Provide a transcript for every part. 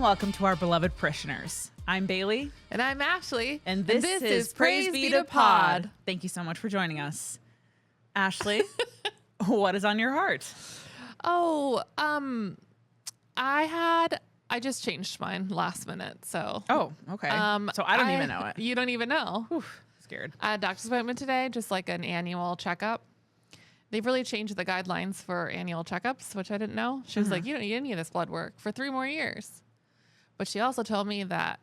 welcome to our beloved parishioners. I'm Bailee. And I'm Ashley. And this is Praise Be to Pod. Thank you so much for joining us. Ashley, what is on your heart? Oh, I just changed mine last minute. So. Oh, okay. So I don't even know it. You don't even know. Oof, scared. I had a doctor's appointment today, just like an annual checkup. They've really changed the guidelines for annual checkups, which I didn't know. She was like, you don't need any of this blood work for 3 more years. But she also told me that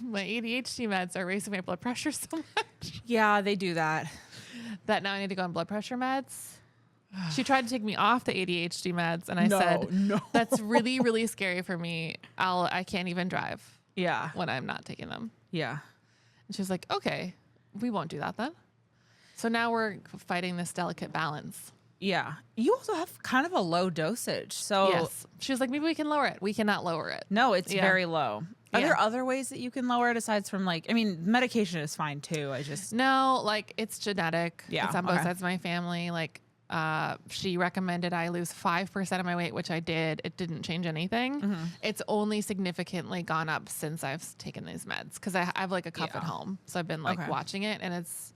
my ADHD meds are raising my blood pressure so much. Yeah, they do that. That now I need to go on blood pressure meds. She tried to take me off the ADHD meds, and I said, no. That's really, really scary for me. I can't even drive Yeah. when I'm not taking them. Yeah. And she was like, okay, we won't do that then. So now we're fighting this delicate balance. Yeah. You also have kind of a low dosage. So Yes. She was like, maybe we can lower it. We cannot lower it. no, it's very low. Are Yeah. there other ways that you can lower it aside from medication is fine too. No, like it's genetic. Yeah, It's on both okay. sides of my family. Like she recommended I lose 5% of my weight, which I did. It didn't change anything. It's only significantly gone up since I've taken these meds because I have like a cup at home. So I've been like Okay. watching it and it's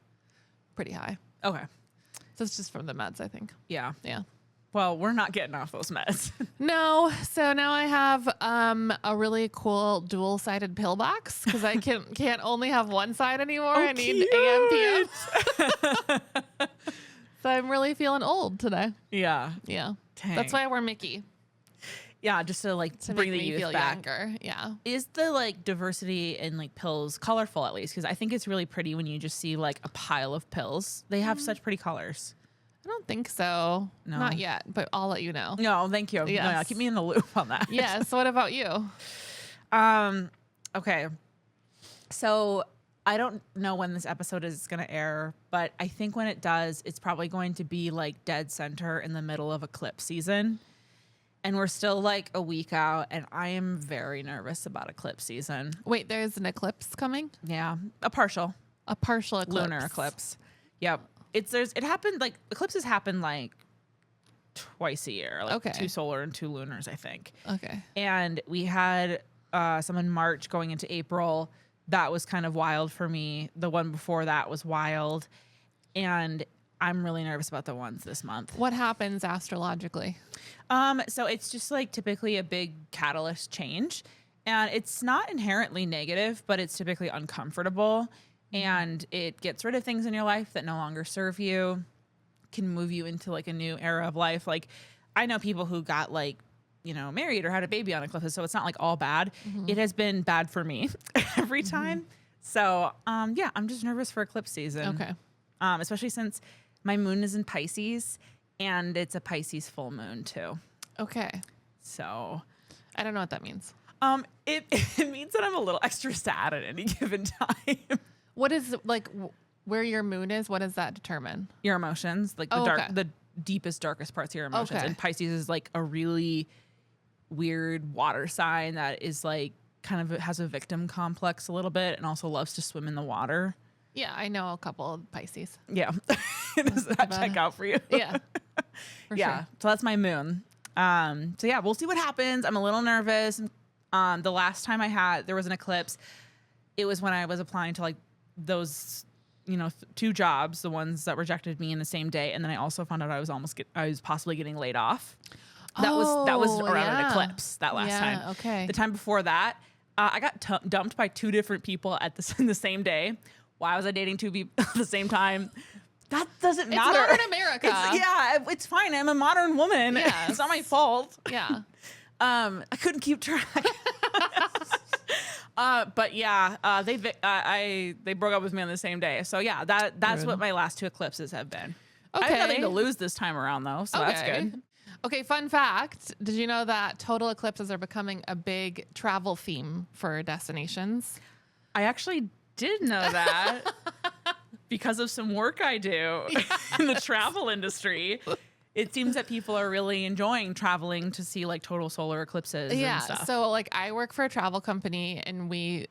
pretty high. Okay. So it's just from the meds, I think. Yeah. Yeah. Well, we're not getting off those meds. No. So now I have a really cool dual-sided pill box because I can't only have one side anymore. I need AM PM. So I'm really feeling old today. Yeah. Yeah. Dang. That's why I wear Mickey. Yeah, just to bring make the me youth feel back. younger. Yeah. Is the diversity in pills colorful at least? Because I think it's really pretty when you just see a pile of pills. They have such pretty colors. I don't think so. No. Not yet, but I'll let you know. No, thank you. Yes. No, keep me in the loop on that. Yes. What about you? Okay. So I don't know when this episode is going to air, but I think when it does, it's probably going to be dead center in the middle of eclipse season. And we're still a week out, and I am very nervous about eclipse season. Wait, there's an eclipse coming? Yeah, a partial Eclipse. lunar eclipse. Yep. It happened eclipses happen twice a year, Okay. 2 solar and 2 lunars, I think. Okay. And we had some in March going into April. That was kind of wild for me. The one before that was wild. And I'm really nervous about the ones this month. What happens astrologically? So it's just typically a big catalyst change. And it's not inherently negative, but it's typically uncomfortable. And it gets rid of things in your life that no longer serve you, can move you into a new era of life. I know people who got married or had a baby on eclipses, so it's not all bad. It has been bad for me every time. So yeah, I'm just nervous for eclipse season. Okay. Especially since my moon is in Pisces and it's a Pisces full moon too. Okay. So I don't know what that means. it means that I'm a little extra sad at any given time. What is where your moon is? What does that determine? Your emotions, the deepest, darkest parts of your emotions. Okay. And Pisces is a really weird water sign that is kind of has a victim complex a little bit and also loves to swim in the water. Yeah, I know a couple of Pisces. Yeah. Does that check out for you? Yeah. For Yeah. sure. So that's my moon. So yeah, we'll see what happens. I'm a little nervous. The last time there was an eclipse, it was when I was applying to those, 2 jobs, the ones that rejected me in the same day. And then I also found out I was possibly getting laid off. That was around an eclipse that last time. Okay. The time before that, I got dumped by 2 different people in the same day. Why was I dating 2 people at the same time? That doesn't matter. It's modern America. It's fine. I'm a modern woman. Yes. It's not my fault. Yeah. I couldn't keep track. But yeah, they broke up with me on the same day. So yeah, that's what my last 2 eclipses have been. I have nothing to lose this time around though, so that's good. Okay, fun fact. Did you know that total eclipses are becoming a big travel theme for destinations? I actually did know that because of some work I do in the travel industry. It seems that people are really enjoying traveling to see total solar eclipses and stuff. So I work for a travel company and we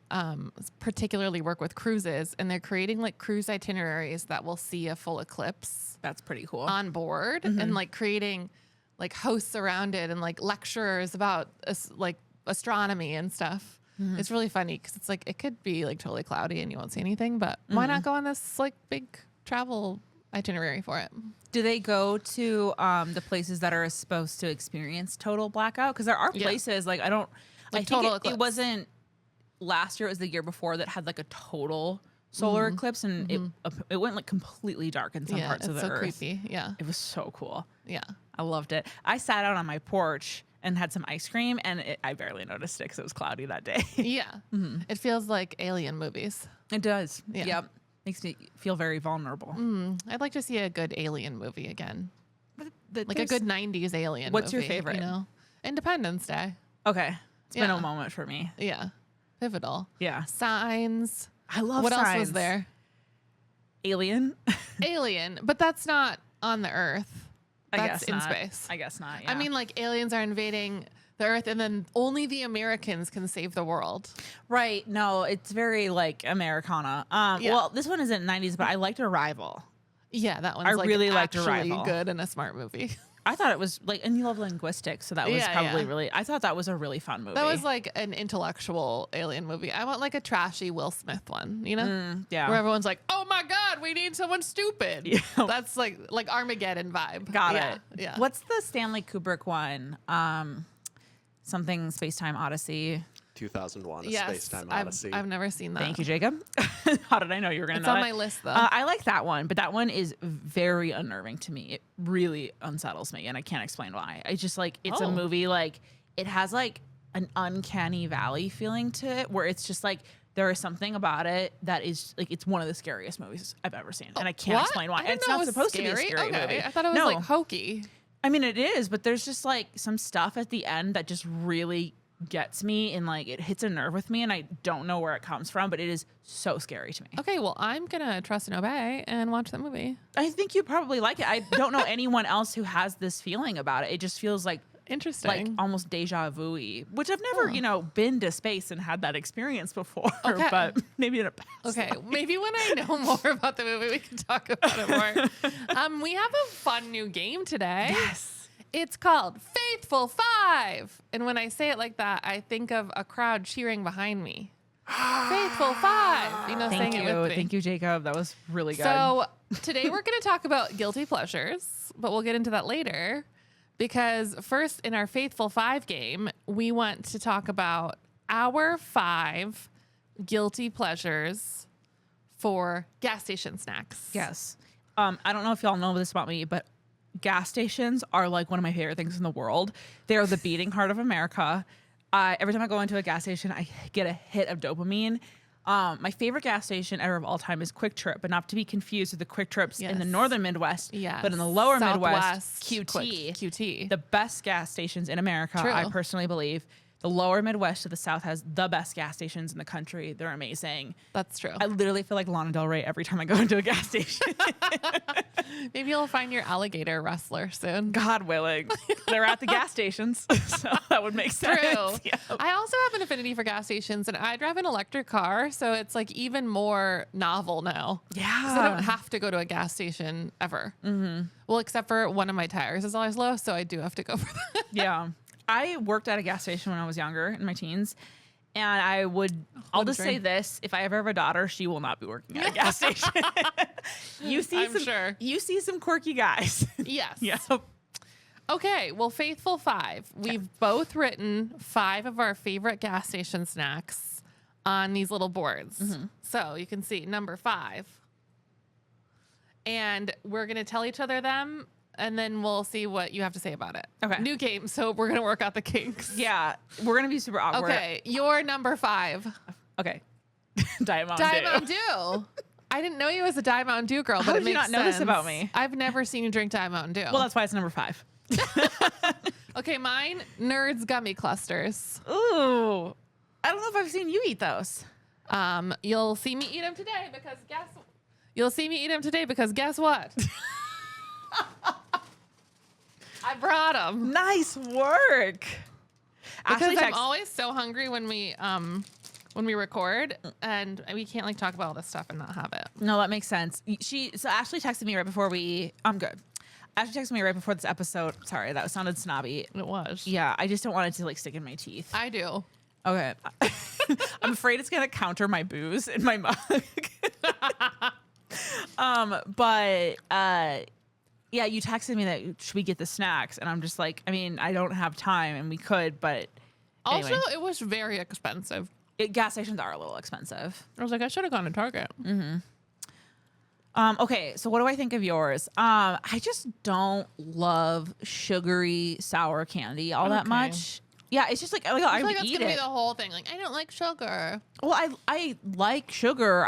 particularly work with cruises, and they're creating cruise itineraries that will see a full eclipse. That's pretty cool. On board and creating hosts around it and lecturers about astronomy and stuff. It's really funny because it's like it could be like totally cloudy and you won't see anything, but why not go on this like big travel itinerary for it? Do they go to the places that are supposed to experience total blackout? Because there are places like I think total it eclipse. wasn't last year. It was the year before that had like a total solar eclipse, and it went like completely dark in some parts of the earth. Creepy. Yeah. It was so cool. Yeah. I loved it. I sat out on my porch and had some ice cream, and I barely noticed it because it was cloudy that day. Yeah. It feels like alien movies. It does. Yeah. Yep. Makes me feel very vulnerable. I'd like to see a good alien movie again. But Like a good 90s alien What's your movie, favorite? You know? Independence Day. Okay. It's been Yeah. a moment for me. Yeah. Pivotal. Yeah. Signs. I love What else was Signs. there? Alien. Alien, but that's not on the Earth. I That's guess in not. space. I guess not. I yeah. mean, like aliens are invading the Earth, and then only the Americans can save the world. right. No, it's very like Americana. Yeah. Well, this one isn't 90s, but I liked Arrival. Yeah, that one's I like really liked actually Arrival. good and a smart movie. I thought it was like, and you love linguistics, so that was Yeah, probably yeah. really. I thought that was a really fun movie. That was like an intellectual alien movie. I want like a trashy Will Smith one, you know? yeah. Where everyone's like, "Oh my God, we need someone stupid." Yeah. That's like Armageddon vibe. Got yeah, it. Yeah. What's the Stanley Kubrick one? Something Space Time Odyssey. 2001: A Yes, Space Time Odyssey. I've never seen that. Thank you, Jacob. How did I know you were going to It's know on it? my list though. I like that one, but that one is very unnerving to me. It really unsettles me, and I can't explain why. I just like it's a Oh. movie like it has like an uncanny valley feeling to it, where it's just like there is something about it that is like it's one of the scariest movies I've ever seen, and I can't What? explain why. I didn't It's know not it was supposed to be a scary okay. movie. I thought it was no. like hokey. I mean, it is, but there's just like some stuff at the end that just really gets me, and like it hits a nerve with me, and I don't know where it comes from, but it is so scary to me. Okay, well, I'm gonna trust and obey and watch that movie. I think you probably like it. I don't know anyone else who has this feeling about it. It just feels like Interesting. almost deja vu-y, which I've never, been to space and had that experience before, Okay. but maybe in a past. Okay, maybe when I know more about the movie, we can talk about it more. We have a fun new game today. Yes. It's called Faithful Five. And when I say it like that, I think of a crowd cheering behind me. Faithful Five. You know, Thank saying you. it with me. Thank you, Jacob. That was really good. So today we're going to talk about guilty pleasures, but we'll get into that later. Because first, in our Faithful Five game, we want to talk about our 5 guilty pleasures for gas station snacks. Yes. I don't know if y'all know this about me, but gas stations are like one of my favorite things in the world. They are the beating heart of America. Every time I go into a gas station, I get a hit of dopamine. My favorite gas station ever of all time is Quick Trip, but not to be confused with the Quick Trips in the Yes. northern Midwest, Yes. but in the lower Midwest, Southwest, QT. QT. The best gas stations in America, True. I personally believe. The lower Midwest to the south has the best gas stations in the country. They're amazing. That's true. I literally feel like Lana Del Rey every time I go into a gas station. Maybe you'll find your alligator wrestler soon. God willing. They're at the gas stations, so that would make sense. True. Yeah. I also have an affinity for gas stations, and I drive an electric car, so it's like even more novel now. 'Cause I don't have to go to a gas station ever. Mm-hmm. Well, except for one of my tires is always low, so I do have to go for that. Yeah. I worked at a gas station when I was younger in my teens. And I'll just say this, if I ever have a daughter, she will not be working at a gas station. I'm sure. You see some quirky guys. Yes. Yeah. Okay, well, Faithful Five. We've both written 5 of our favorite gas station snacks on these little boards. Mm-hmm. So you can see number 5. And we're going to tell each other them, and then we'll see what you have to say about it. Okay. New game, so we're going to work out the kinks. Yeah. We're going to be super awkward. Okay, your number 5. Okay. Diet Mountain Diet Dew. Mountain Dew. I didn't know you as a Diet Mountain Dew girl, How but it did you makes not know this sense. about me? I've never seen you drink Diet Mountain Dew. Well, that's why it's number 5. Okay, mine, Nerds Gummy Clusters. Ooh. I don't know if I've seen you eat those. You'll see me eat them today because guess what? I brought them Nice work. because Ashley I'm texted- always so hungry when we record, and we can't like talk about all this stuff and not have it. No, that makes sense. So Ashley texted me right before I'm good. Ashley texted me right before this episode. Sorry, that sounded snobby. It was. Yeah, I just don't want it to like stick in my teeth. I do. Okay. I'm afraid it's gonna counter my booze in my mug. Yeah, you texted me that should we get the snacks, and I'm just like, I mean, I don't have time, and we could, but Also, anyway. it was very expensive. Gas stations are a little expensive. I was like, I should have gone to Target. Okay, so what do I think of yours? I just don't love sugary sour candy all that Okay. much. Yeah, it's just like I I feel would like that's eat gonna be it. the whole thing. Like, I don't like sugar. Well, I like sugar.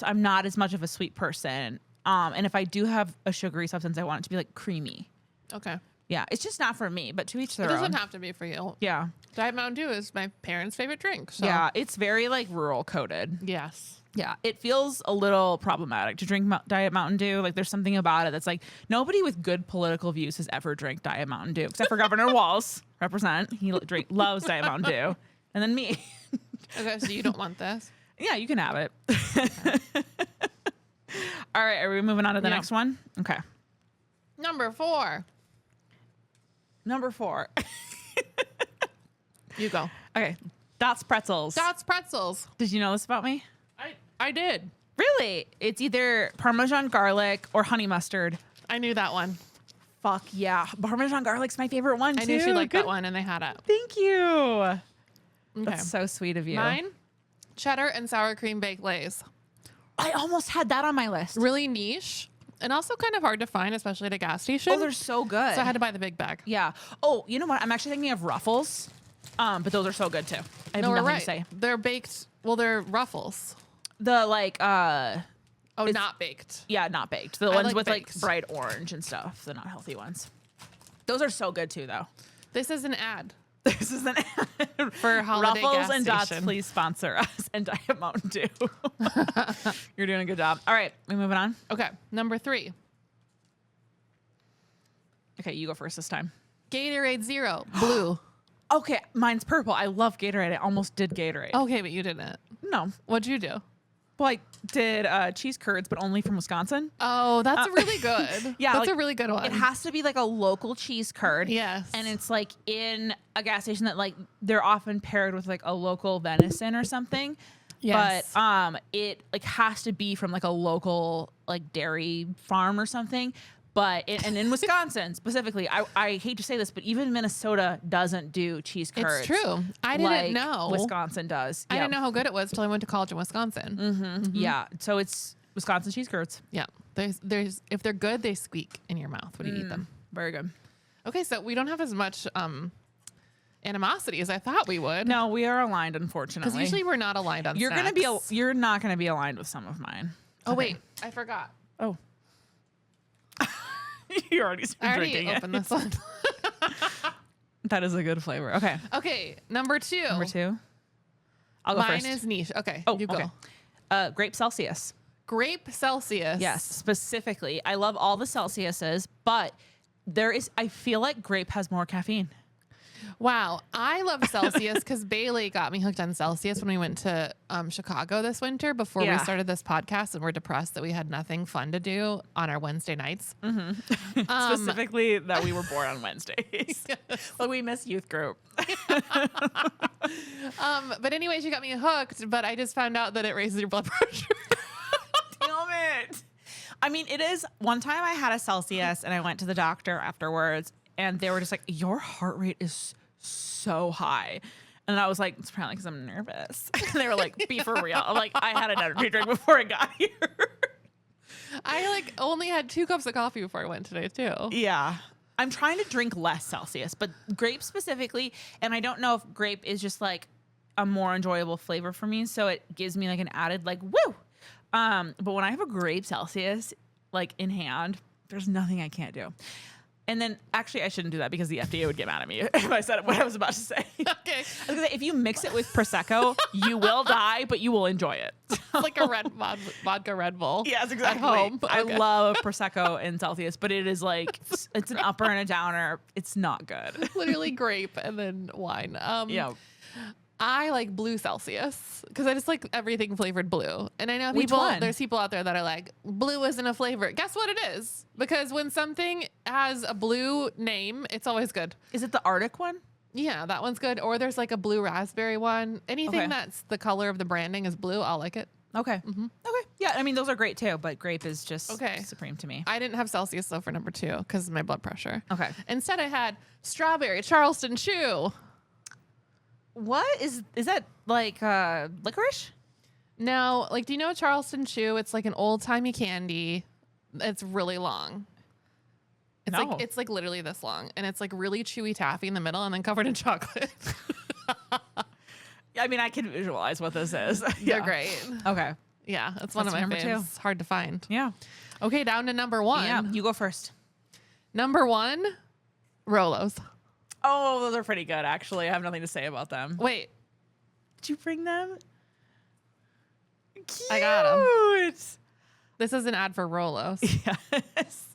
I'm not as much of a sweet person. And if I do have a sugary substance, I want it to be like creamy. Okay. Yeah, it's just not for me. But to each It their own. doesn't have to be for you. Yeah, Diet Mountain Dew is my parents' favorite drink. So. yeah, it's very like rural coded. Yes. Yeah, it feels a little problematic to drink Diet Mountain Dew. Like there's something about it that's like nobody with good political views has ever drank Diet Mountain Dew except for Governor Walz. Represent. He loves Diet Mountain Dew, and then me. Okay, so you don't want this? Yeah, you can have it. All right, are we moving on to the Yeah. next one? Okay. Number 4. Number 4. You go. Okay. Dots pretzels. Dots pretzels. Did you know this about me? I did. Really? It's either Parmesan garlic or honey mustard. I knew that one. Fuck yeah. Parmesan garlic's my favorite one, too. I knew she liked Good. that one, and they had it. Thank you. Okay. That's so sweet of you. Mine, cheddar and sour cream baked Lays. I almost had that on my list. Really niche and also kind of hard to find, especially at a gas station. Oh, they're so good. So I had to buy the big bag. Yeah. Oh, you know what? I'm actually thinking of Ruffles. But those are so good too. I have No, we're nothing right. to say. They're baked. Well, they're Ruffles. The like Oh, It's- not baked. yeah, not baked. The I ones like with baked. like bright orange and stuff. The not healthy ones. Those are so good too though. This is an ad This is an for holiday Ruffles gas and Dots, station. please sponsor us and Diet Mountain Dew. You're doing a good job. All right, we moving on. Okay, number 3. Okay, you go first this time. Gatorade Zero, blue. Okay, mine's purple. I love Gatorade. I almost did Gatorade. Okay, but you didn't. No. What'd you do? Well, I did cheese curds, but only from Wisconsin. Oh, that's really good. Yeah, that's like, a really good one. It has to be like a local cheese curd. Yes. And it's like in a gas station that like they're often paired with like a local venison or something. Yes. But it like has to be from like a local like dairy farm or something. But and in Wisconsin specifically, I hate to say this, but even Minnesota doesn't do cheese curds. It's true. I didn't like know. Wisconsin does. I Yeah. didn't know how good it was till I went to college in Wisconsin. Yeah. So it's Wisconsin cheese curds. Yeah. There's if they're good, they squeak in your mouth when you eat them. Very good. Okay, so we don't have as much animosity as I thought we would. No, we are aligned, unfortunately. Because usually we're not aligned on you're snacks. gonna be you're not gonna be aligned with some of mine. Oh Okay. wait, I forgot. Oh. You already I started already drinking opened it. this one. That is a good flavor. Okay. Okay, number 2. Number 2. I'll go Mine first. is niche. Okay, Oh, you go. okay. Grape Celsius. Grape Celsius. Yes, specifically. I love all the Celsiuses, but I feel like grape has more caffeine. Wow. I love Celsius because Bailee got me hooked on Celsius when we went to Chicago this winter before we Yeah. started this podcast, and we're depressed that we had nothing fun to do on our Wednesday nights. Specifically that we were born on Wednesdays. Well, we miss youth group. But anyway, she got me hooked, but I just found out that it raises your blood pressure. Damn it. I mean, it is. One time I had a Celsius and I went to the doctor afterwards and they were just like, your heart rate is so high. And I was like, it's probably because I'm nervous. And they were like, be for real. I'm like, I had an energy drink before I got here. I like only had 2 cups of coffee before I went today too. Yeah. I'm trying to drink less Celsius, but grape specifically. And I don't know if grape is just like a more enjoyable flavor for me. So it gives me like an added like, woo. But when I have a grape Celsius like in hand, there's nothing I can't do. And then actually I shouldn't do that because the FDA would get mad at me if I said what I was about to say. Okay. I was gonna say, if you mix it with Prosecco, you will die, but you will enjoy it. Like a vodka Red Bull. Yes, exactly. At home. I Okay. love Prosecco and Celsius, but it is like, it's an upper and a downer. It's not good. Literally grape and then wine. Yeah. I like blue Celsius because I just like everything flavored blue. And I know Which one? there's people out there that are like, blue isn't a flavor. Guess what it is? Because when something has a blue name, it's always good. Is it the Arctic one? Yeah, that one's good. Or there's like a blue raspberry one. Anything Okay. that's the color of the branding is blue, I'll like it. Okay. Okay. Yeah, I mean, those are great too, but grape is just supreme to me. I didn't have Celsius though for number 2 because of my blood pressure. Okay. Instead, I had strawberry Charleston Chew. What is that like licorice? No, like, do you know Charleston Chew? It's like an old timey candy. It's really long. It's like literally this long, and it's like really chewy taffy in the middle, and then covered in chocolate. I mean, I can visualize what this is. They're great. Okay. Yeah, it's one of That's my number faves. 2. It's hard to find. Yeah. Okay, down to number 1. Yeah. You go first. Number 1, Rolos. Oh, those are pretty good, actually. I have nothing to say about them. Wait, Did you bring them? Cute. I got 'em. This is an ad for Rolos. Yes.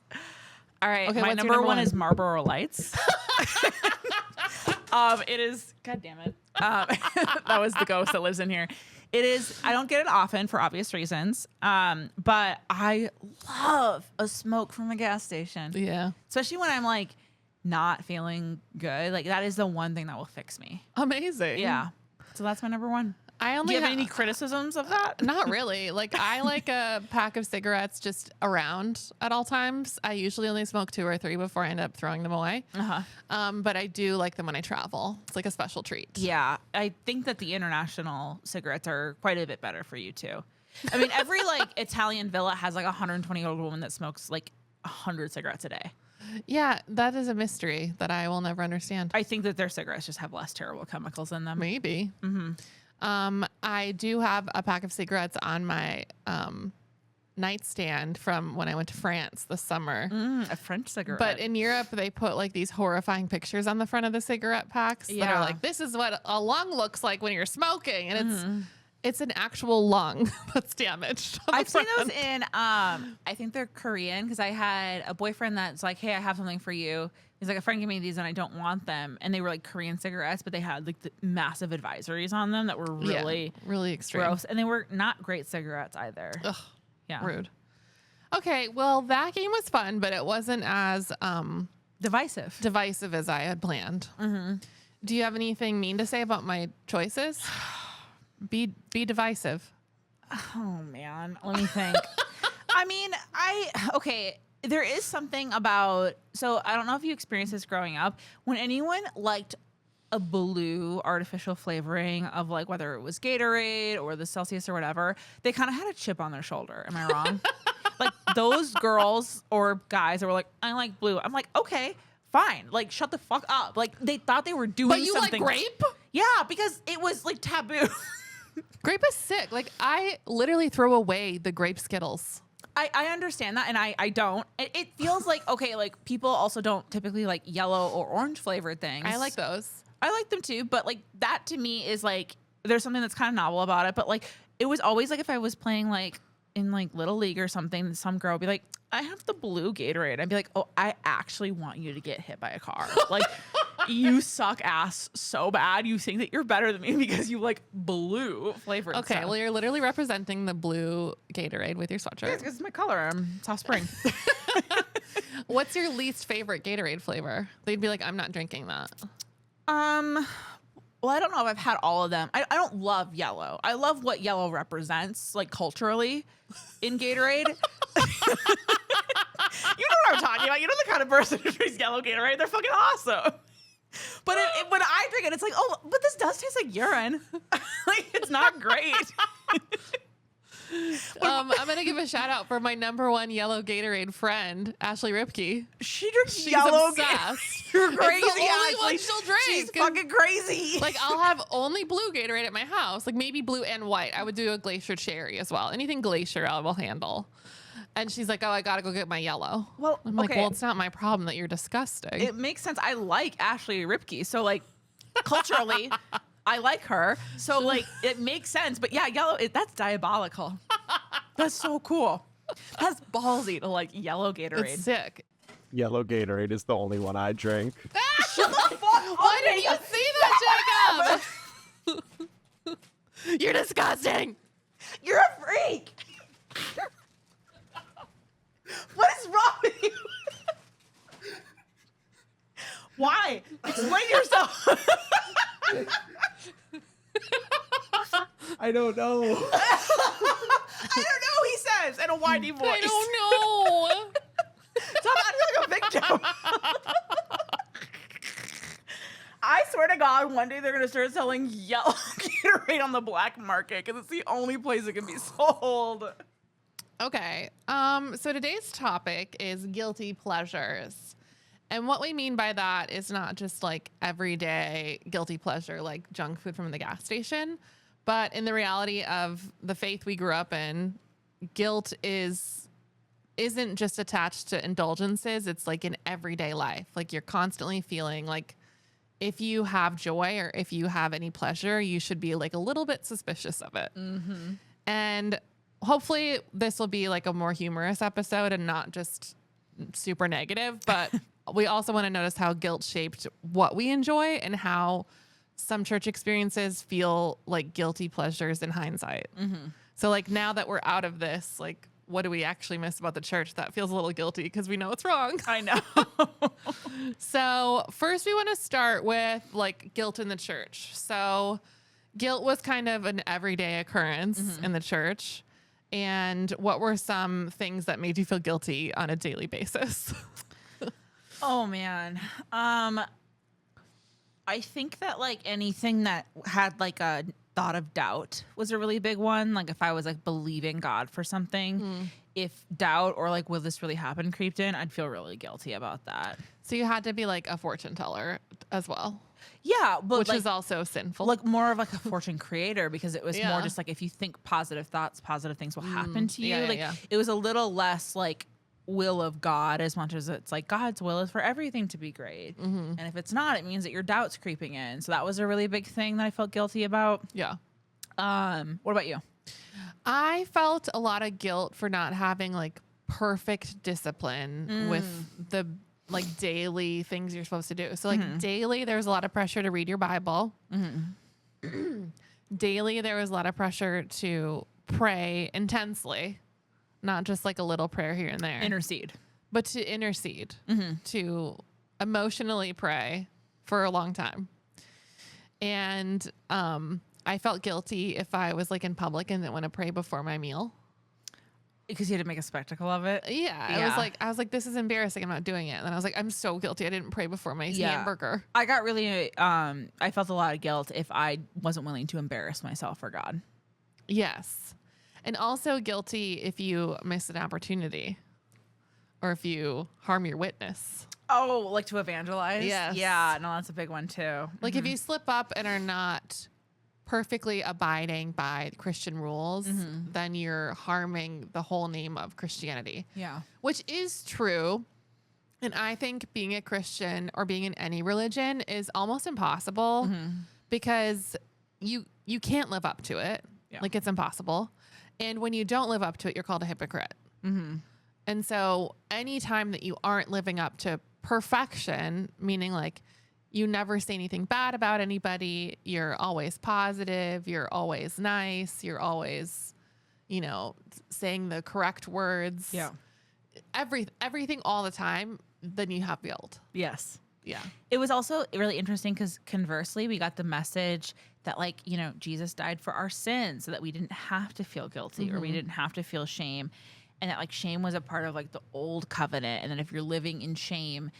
All right. Okay, my what's your number number 1 one? is Marlboro Lights. It is. God damn it. That was the ghost that lives in here. It is. I don't get it often for obvious reasons. But I love a smoke from a gas station, Yeah. especially when I'm like not feeling good. Like that is the one thing that will fix me. Amazing. Yeah. So that's my number 1. I Do only you have any criticisms of that? Not really. Like, I like a pack of cigarettes just around at all times. I usually only smoke 2 or 3 before I end up throwing them away. But I do like them when I travel. It's like a special treat. Yeah, I think that the international cigarettes are quite a bit better for you too. I mean, every like Italian villa has like a 120-year-old woman that smokes like 100 cigarettes a day. Yeah, that is a mystery that I will never understand. I think that their cigarettes just have less terrible chemicals in them. Maybe. I do have a pack of cigarettes on my nightstand from when I went to France this summer. A French cigarette. But in Europe, they put like these horrifying pictures on the front of the cigarette packs that Yeah. are like, this is what a lung looks like when you're smoking. And it's an actual lung that's damaged. on the I've seen those front. in, I think they're Korean because I had a boyfriend that's like, hey, I have something for you. He's like, a friend gave me these and I don't want them. And they were like Korean cigarettes, but they had like the massive advisories on them that were really really extreme. gross. And they were not great cigarettes either. Ugh, Yeah. rude. Okay, well, that game was fun, but it wasn't as Divisive. divisive as I had planned. Do you have anything mean to say about my choices? Be divisive. Oh man, let me think. I mean, okay, there is something about, so I don't know if you experienced this growing up, when anyone liked a blue artificial flavoring of like whether it was Gatorade or the Celsius or whatever, they kind of had a chip on their shoulder. Am I wrong? Like those girls or guys that were like, I like blue. I'm like, okay, fine. Like shut the fuck up. Like they thought they were doing But you something. like grape? Yeah, because it was like taboo. Grape is sick. Like, I literally throw away the grape Skittles. I understand that, and I don't. It feels like, okay, like people also don't typically like yellow or orange flavored things. I like those. I like them too, but like that to me is like, there's something that's kind of novel about it. But like, it was always like if I was playing like in like Little League or something, some girl would be like, I have the blue Gatorade. I'd be like, oh, I actually want you to get hit by a car. Like, you suck ass so bad. You think that you're better than me because you like blue flavored Okay, stuff. well, you're literally representing the blue Gatorade with your Yeah, sweatshirt. it's my color. I'm soft spring. What's your least favorite Gatorade flavor? They'd be like, I'm not drinking that. Well, I don't know if I've had all of them. I don't love yellow. I love what yellow represents, like culturally, in Gatorade. You know what I'm talking about. You know the kind of person who drinks yellow Gatorade. They're fucking awesome. But when I drink it, it's like, oh, but this does taste like urine. Like it's not great. I'm going to give a shout out for my number 1 yellow Gatorade friend, Ashley Ripke. She drinks She's yellow obsessed. Gatorade. You're crazy. It's the only Ashley. one she'll drink. She's fucking crazy. Like, I'll have only blue Gatorade at my house, like maybe blue and white. I would do a glacier cherry as well. Anything glacier, I will handle. And she's like, oh, I got to go get my yellow. Well, I'm like, okay. well, it's not my problem that you're disgusting. It makes sense. I like Ashley Ripke. So like culturally, I like her. So like it makes sense. But yeah, yellow, that's diabolical. That's so cool. That's ballsy to like yellow Gatorade. It's sick. Yellow Gatorade is the only one I drink. Shut the fuck up. Why did you see that, Jacob? You're disgusting. You're a freak. What is wrong with you? Why? Explain yourself. I don't know. I don't know, he says, in a whiny voice. I don't know. Stop acting like a victim. I swear to God, one day they're going to start selling yellow Gatorade on the black market because it's the only place it can be sold. Okay. So today's topic is guilty pleasures. And what we mean by that is not just like everyday guilty pleasure, like junk food from the gas station, but in the reality of the faith we grew up in, guilt isn't just attached to indulgences. It's like in everyday life. Like you're constantly feeling like if you have joy or if you have any pleasure, you should be like a little bit suspicious of it. Mm-hmm. And hopefully this will be like a more humorous episode and not just super negative, but we also want to notice how guilt shaped what we enjoy and how some church experiences feel like guilty pleasures in hindsight. Mm-hmm. So like now that we're out of this, like what do we actually miss about the church that feels a little guilty because we know it's wrong? I know. So first we want to start with like guilt in the church. So guilt was kind of an everyday occurrence in the church. And what were some things that made you feel guilty on a daily basis? Oh, man. I think that like anything that had like a thought of doubt was a really big one. Like if I was like believing God for something, if doubt or like, will this really happen creeped in, I'd feel really guilty about that. So you had to be like a fortune teller as well. Yeah, but which like, is also sinful. like more of like a fortune creator because it was Yeah. more just like if you think positive thoughts, positive things will happen to you. Yeah, like yeah. it was a little less like will of God as much as it's like God's will is for everything to be great. And if it's not, it means that your doubt's creeping in. So that was a really big thing that I felt guilty about. Yeah. What about you? I felt a lot of guilt for not having like perfect discipline with the like daily things you're supposed to do. So like daily, there was a lot of pressure to read your Bible. Daily, there was a lot of pressure to pray intensely, not just like a little prayer here and there, Intercede. but to intercede, to emotionally pray for a long time. And I felt guilty if I was like in public and didn't want to pray before my meal. Because you had to make a spectacle of it. Yeah. I was like, this is embarrassing. I'm not doing it. And then I was like, I'm so guilty. I didn't pray before my hamburger. I got really, I felt a lot of guilt if I wasn't willing to embarrass myself for God. Yes. And also guilty if you miss an opportunity or if you harm your witness. Oh, like to evangelize? Yes. Yeah, no, that's a big one too. Like if you slip up and are not perfectly abiding by Christian rules, then you're harming the whole name of Christianity. Yeah. Which is true. And I think being a Christian or being in any religion is almost impossible because you can't live up to it. Yeah. Like it's impossible. And when you don't live up to it, you're called a hypocrite. And so anytime that you aren't living up to perfection, meaning like you never say anything bad about anybody, you're always positive, you're always nice, you're always, you know, saying the correct words. Yeah. Everything all the time, then you have guilt. Yes. Yeah. It was also really interesting because conversely, we got the message that like, you know, Jesus died for our sins so that we didn't have to feel guilty or we didn't have to feel shame. And that like shame was a part of like the old covenant. And then if you're living in shame,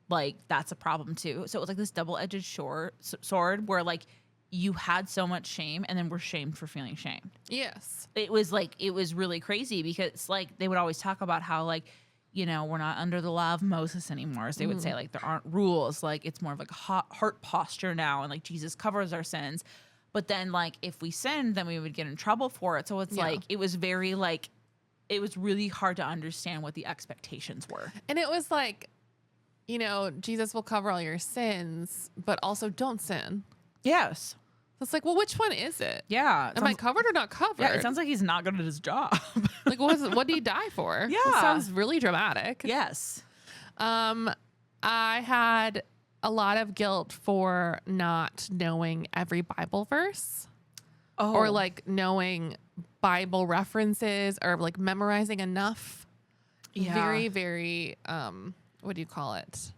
like that's a problem too. So it was like this double-edged sword where like you had so much shame and then were shamed for feeling shamed. Yes. It was really crazy because like they would always talk about how like, you know, we're not under the law of Moses anymore. So they would say like there aren't rules. Like it's more of like a heart posture now. And like Jesus covers our sins. But then like if we sinned, then we would get in trouble for it. So it's like it was very like it was really hard to understand what the expectations were. And it was like, you know, Jesus will cover all your sins, but also don't sin. Yes. It's like, well, which one is it? Yeah. Am I covered or not covered? Yeah, it sounds like he's not good at his job. Like, what did he die for? Yeah. That sounds really dramatic. Yes. I had a lot of guilt for not knowing every Bible verse. or like knowing Bible references or like memorizing enough. Yeah. Very, very, what do you call it?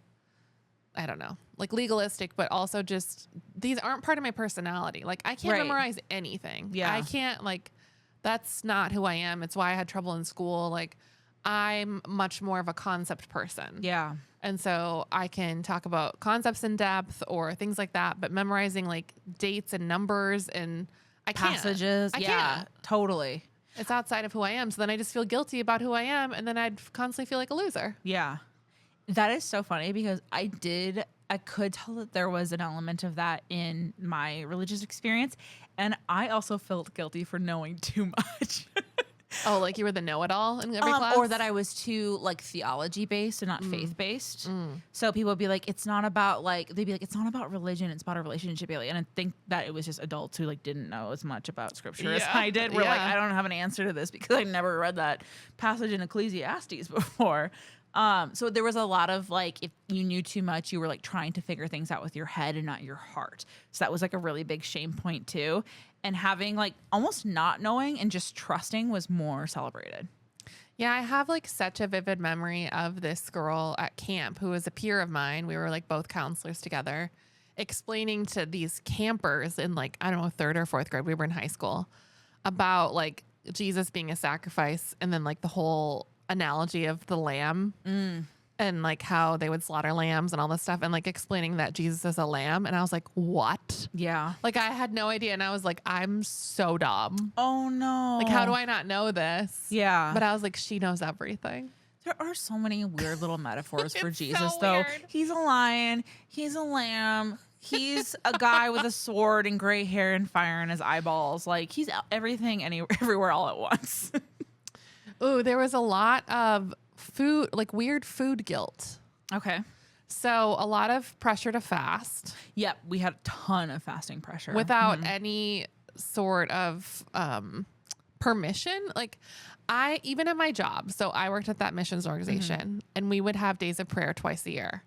I don't know, like legalistic, but also just these aren't part of my personality. Like I can't Right. memorize anything. Yeah. I can't like, that's not who I am. It's why I had trouble in school. Like I'm much more of a concept person. Yeah. And so I can talk about concepts in depth or things like that, but memorizing like dates and numbers and I can't. Passages. I yeah. can't. Totally. It's outside of who I am. So then I just feel guilty about who I am. And then I'd constantly feel like a loser. Yeah. That is so funny because I could tell that there was an element of that in my religious experience. And I also felt guilty for knowing too much. Oh, like you were the know-it-all in every class? Or that I was too like theology based and not faith based. So people would be like, it's not about like, they'd be like, it's not about religion. It's about a relationship. And I think that it was just adults who like didn't know as much about scripture as I did. We're like, I don't have an answer to this because I never read that passage in Ecclesiastes before. So there was a lot of like, if you knew too much, you were like trying to figure things out with your head and not your heart. So that was like a really big shame point too. And having like almost not knowing and just trusting was more celebrated. Yeah, I have like such a vivid memory of this girl at camp who was a peer of mine. We were like both counselors together, explaining to these campers in like, I don't know, 3rd or 4th grade, we were in high school, about like Jesus being a sacrifice and then like the whole analogy of the lamb and like how they would slaughter lambs and all this stuff and like explaining that Jesus is a lamb. And I was like, what? Yeah. Like I had no idea. And I was like, I'm so dumb. Oh no. Like, how do I not know this? Yeah. But I was like, she knows everything. There are so many weird little metaphors for It's Jesus, so though. weird. He's a lion. He's a lamb. He's a guy with a sword and gray hair and fire in his eyeballs. Like, he's everything, everywhere, all at once. Ooh, there was a lot of food, like weird food guilt. Okay. So a lot of pressure to fast Yep. We had a ton of fasting pressure. without any sort of permission. Like even at my job, so I worked at that missions organization and we would have days of prayer twice a year.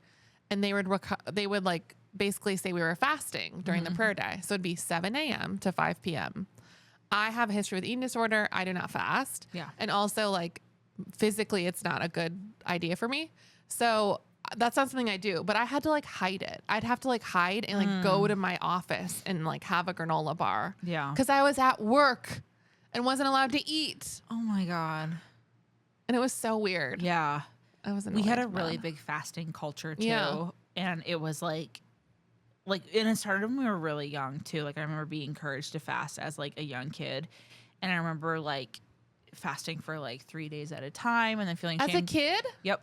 And they would like basically say we were fasting during the prayer day. So it'd be 7 a.m. to 5 p.m. I have a history with eating disorder. I do not fast. Yeah. And also like physically it's not a good idea for me. So that's not something I do, but I had to like hide it. I'd have to like hide and like go to my office and like have a granola bar. Yeah. Cause I was at work and wasn't allowed to eat. Oh my God. And it was so weird. Yeah. I was We had a annoyed, really man. big fasting culture too. Yeah. And it was like, and it started when we were really young too. Like I remember being encouraged to fast as like a young kid. And I remember like fasting for like 3 days at a time and then feeling As a shame. kid, Yep.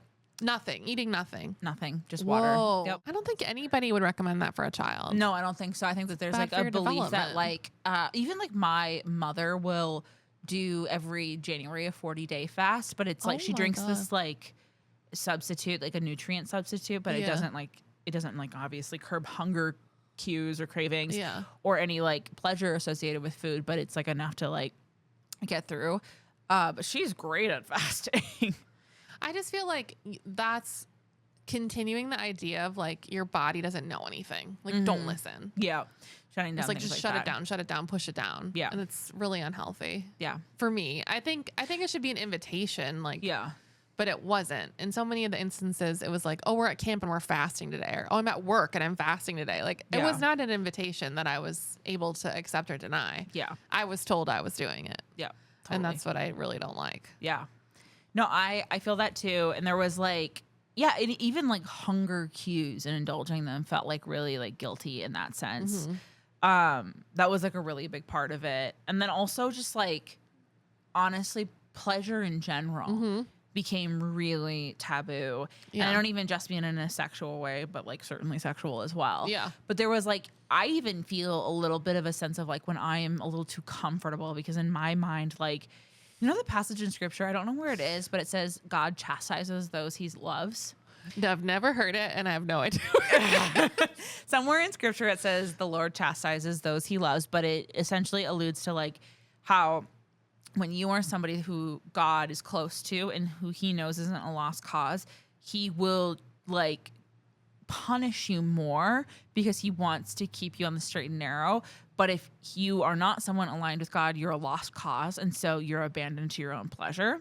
eating nothing. Nothing. Just water. Whoa. Yep. I don't think anybody would recommend that for a child. No, I don't think so. I think that there's Bad like for a your belief that development. like even like my mother will do every January a 40-day fast, but it's like Oh she my drinks God. this like substitute, like a nutrient substitute, but Yeah. it doesn't like obviously curb hunger cues or cravings Yeah. or any like pleasure associated with food, but it's like enough to like get through. But she's great at fasting. I just feel like that's continuing the idea of like your body doesn't know anything. Like don't listen. Yeah. Shutting down. It's like things just like shut it down, push it down. Yeah. And it's really unhealthy Yeah. for me. I think it should be an invitation, like Yeah. but it wasn't. In so many of the instances, it was like, oh, we're at camp and we're fasting today. Or, oh, I'm at work and I'm fasting today. Like, it Yeah. was not an invitation that I was able to accept or deny. Yeah. I was told I was doing it. Yeah. And Totally. that's what I really don't like. Yeah. No, I feel that too. And there was like, yeah, and even like hunger cues and indulging them felt like really like guilty in that sense. That was like a really big part of it. And then also just like, honestly, pleasure in general became really taboo. Yeah. And I don't even just mean in a sexual way, but like certainly sexual as well. Yeah. But there was like, I even feel a little bit of a sense of like when I am a little too comfortable, because in my mind, like, you know, the passage in scripture, I don't know where it is, but it says God chastises those he loves. I've never heard it and I have no idea. Somewhere in scripture it says the Lord chastises those he loves, but it essentially alludes to like how when you are somebody who God is close to and who he knows isn't a lost cause, he will like punish you more because he wants to keep you on the straight and narrow. But if you are not someone aligned with God, you're a lost cause. And so you're abandoned to your own pleasure.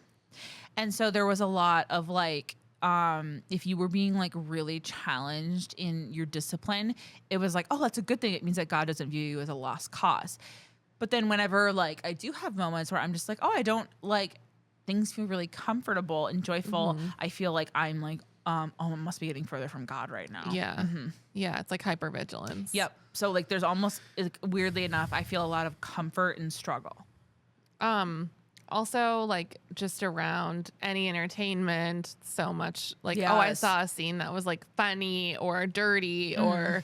And so there was a lot of like, if you were being like really challenged in your discipline, it was like, oh, that's a good thing. It means that God doesn't view you as a lost cause. But then whenever like I do have moments where I'm just like, oh, I don't like things feel really comfortable and joyful. I feel like I'm like, oh, I must be getting further from God right now. Yeah. Yeah. It's like hypervigilance. Yep. So like there's almost, weirdly enough, I feel a lot of comfort and struggle. Also, like just around any entertainment, so much like, oh, I Yes. saw a scene that was like funny or dirty or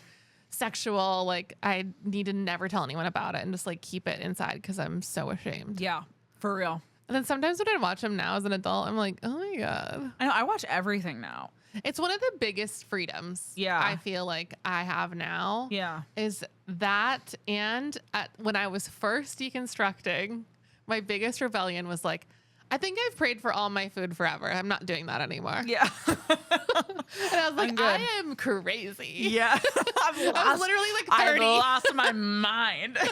sexual. Like I need to never tell anyone about it and just like keep it inside because I'm so ashamed. Yeah, for real. And then sometimes when I watch them now as an adult, I'm like, oh my God. I know, I watch everything now. It's one of the biggest freedoms I feel like I have now. Yeah. Is that, and when I was first deconstructing, my biggest rebellion was like, I think I've prayed for all my food forever. I'm not doing that anymore. Yeah. And I was like, I am crazy. Yeah. I was literally like 30. I lost my mind. I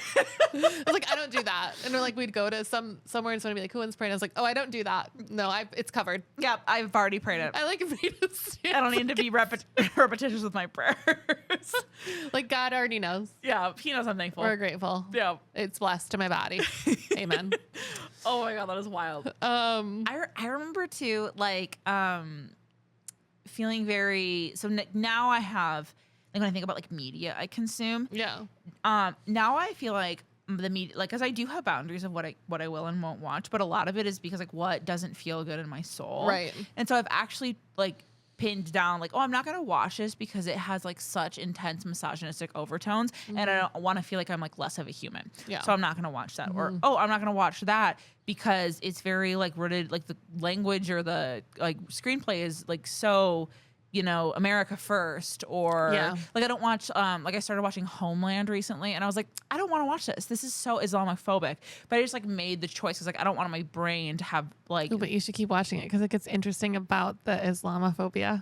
was like, I don't do that. And like we'd go to somewhere and someone would be like, who wants to pray? And I was like, oh, I don't do that. No, it's covered. Yep, I've already prayed it. I like made a stand. I don't need to be repetitious with my prayers. Like God already knows. Yeah, he knows I'm thankful. We're grateful. Yeah. It's blessed to my body. Amen. Oh my God, that is wild. I remember too, like, feeling very, so now I have, like when I think about like media I consume, Yeah. now I feel like the media, like, cause I do have boundaries of what I will and won't watch, but a lot of it is because like what doesn't feel good in my soul. Right. And so I've actually like pinned down like, oh, I'm not going to watch this because it has like such intense misogynistic overtones and I don't want to feel like I'm like less of a human. Yeah. So I'm not going to watch that. Or, oh, I'm not going to watch that because it's very like rooted, like the language or the like screenplay is like so, you know, America first, or like I don't watch, like I started watching Homeland recently and I was like, I don't want to watch this. This is so Islamophobic. But I just like made the choice because like I don't want my brain to have like. Ooh, but you should keep watching it because it gets interesting about the Islamophobia.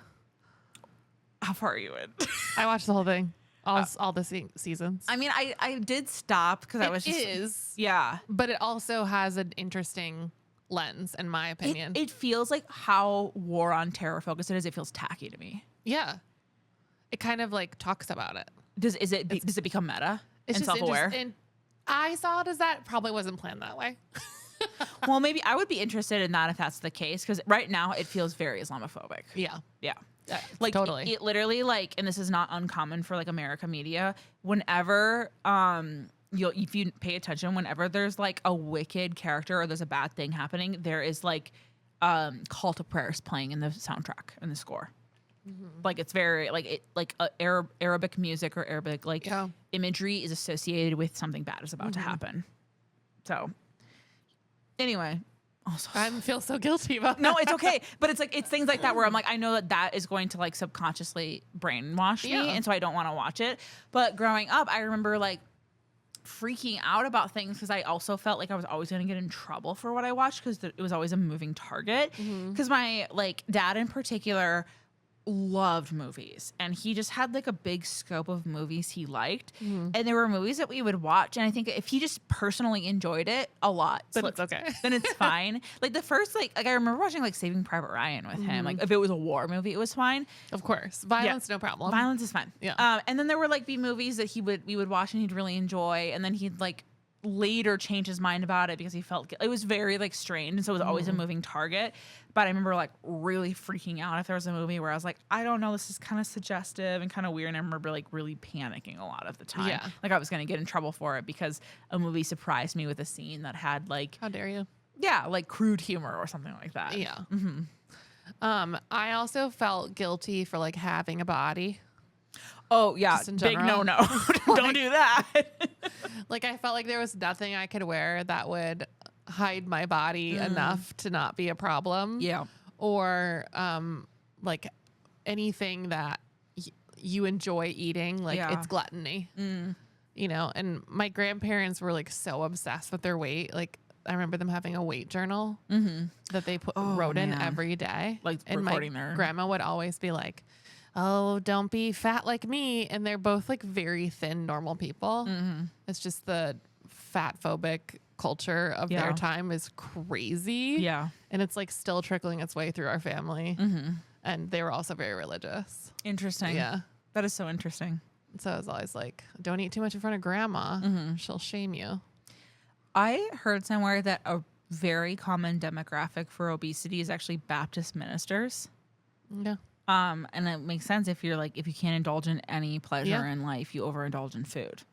How far are you in? I watched the whole thing, all the seasons. I mean, I did stop because I was just. Yeah. But it also has an interesting lens, in my opinion. It feels like how war on terror focused it is. It feels tacky to me. Yeah. It kind of like talks about it. Does it become meta It's and just self-aware? and I saw it as that. Probably wasn't planned that way. Well, maybe I would be interested in that if that's the case, because right now it feels very Islamophobic. Yeah. Yeah. Like totally. It literally, like, and this is not uncommon for like America media, whenever if you pay attention, whenever there's like a wicked character or there's a bad thing happening, there is like call to prayers playing in the soundtrack and the score. Like it's very like Arabic music or Arabic imagery is associated with something bad is about to happen. So anyway, I feel so guilty about that. no, it's okay. But it's like, it's things like that where I'm like, I know that is going to like subconsciously brainwash me. And so I don't want to watch it. But growing up, I remember like freaking out about things because I also felt like I was always going to get in trouble for what I watched because it was always a moving target. Because my like dad in particular loved movies and he just had like a big scope of movies he liked, and there were movies that we would watch, and I think if he just personally enjoyed it a lot, then it's okay. Then it's fine. Like the first like I remember watching like Saving Private Ryan with him. Like if it was a war movie, it was fine. Of course, violence, no problem. Violence is fine. Yeah. And then there would like be movies that we would watch and he'd really enjoy, and then he'd like later change his mind about it because he felt it was very like strained, and so it was always a moving target. But I remember like really freaking out if there was a movie where I was like, I don't know, this is kind of suggestive and kind of weird, and I remember like really panicking a lot of the time. Yeah. Like I was gonna get in trouble for it because a movie surprised me with a scene that had like, how dare you? Yeah, like crude humor or something like that. Yeah. I also felt guilty for like having a body. Oh yeah, Just in big general. no. Don't do that. Like I felt like there was nothing I could wear that would hide my body enough to not be a problem. Yeah. Or like anything that you enjoy eating, like it's gluttony. You know, and my grandparents were like so obsessed with their weight. Like I remember them having a weight journal that they wrote in every day. Like and recording my their grandma would always be like, oh, don't be fat like me. And they're both like very thin, normal people. Mm-hmm. It's just the fat phobic culture of Yeah. their time is crazy. Yeah. And it's like still trickling its way through our family. Mm-hmm. And they were also very religious. Interesting. Yeah. That is so interesting. So I was always like, don't eat too much in front of grandma. Mm-hmm. She'll shame you. I heard somewhere that a very common demographic for obesity is actually Baptist ministers. Yeah. And it makes sense if you can't indulge in any pleasure Yeah. in life, you overindulge in food.